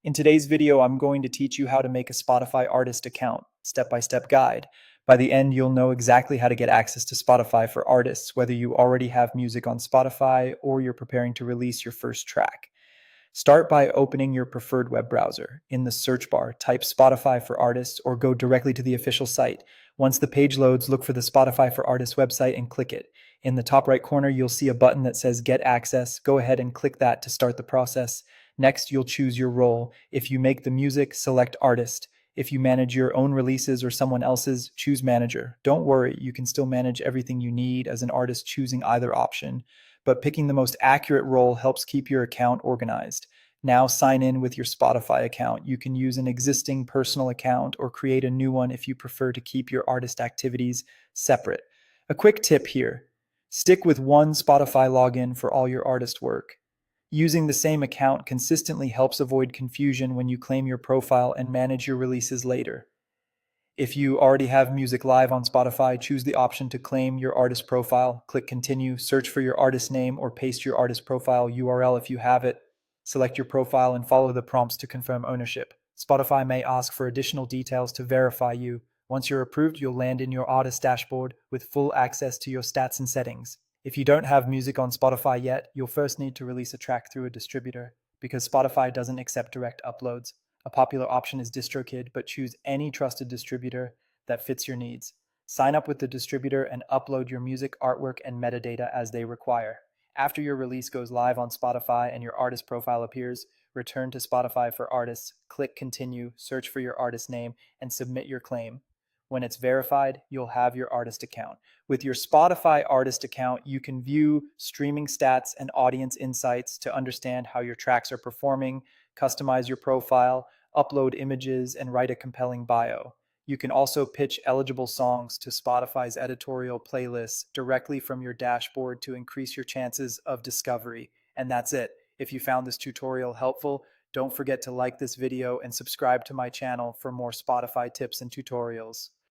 In today's video, I'm going to teach you how to make a Spotify artist account, step-by-step guide. By the end, you'll know exactly how to get access to Spotify for artists, whether you already have music on Spotify or you're preparing to release your first track. Start by opening your preferred web browser. In the search bar, type Spotify for Artists or go directly to the official site. Once the page loads, look for the Spotify for Artists website and click it. In the top right corner, you'll see a button that says Get Access. Go ahead and click that to start the process. Next, you'll choose your role. If you make the music, select Artist. If you manage your own releases or someone else's, choose Manager. Don't worry, you can still manage everything you need as an artist choosing either option, but picking the most accurate role helps keep your account organized. Now sign in with your Spotify account. You can use an existing personal account or create a new one if you prefer to keep your artist activities separate. A quick tip here: stick with one Spotify login for all your artist work. Using the same account consistently helps avoid confusion when you claim your profile and manage your releases later. If you already have music live on Spotify, choose the option to claim your artist profile. Click Continue, search for your artist name, or paste your artist profile URL if you have it. Select your profile and follow the prompts to confirm ownership. Spotify may ask for additional details to verify you. Once you're approved, you'll land in your artist dashboard with full access to your stats and settings. If you don't have music on Spotify yet, you'll first need to release a track through a distributor because Spotify doesn't accept direct uploads. A popular option is DistroKid, but choose any trusted distributor that fits your needs. Sign up with the distributor and upload your music, artwork, and metadata as they require. After your release goes live on Spotify and your artist profile appears, return to Spotify for Artists, click Continue, search for your artist name, and submit your claim. When it's verified, you'll have your artist account. With your Spotify artist account, you can view streaming stats and audience insights to understand how your tracks are performing, customize your profile, upload images, and write a compelling bio. You can also pitch eligible songs to Spotify's editorial playlists directly from your dashboard to increase your chances of discovery. And that's it. If you found this tutorial helpful, don't forget to like this video and subscribe to my channel for more Spotify tips and tutorials.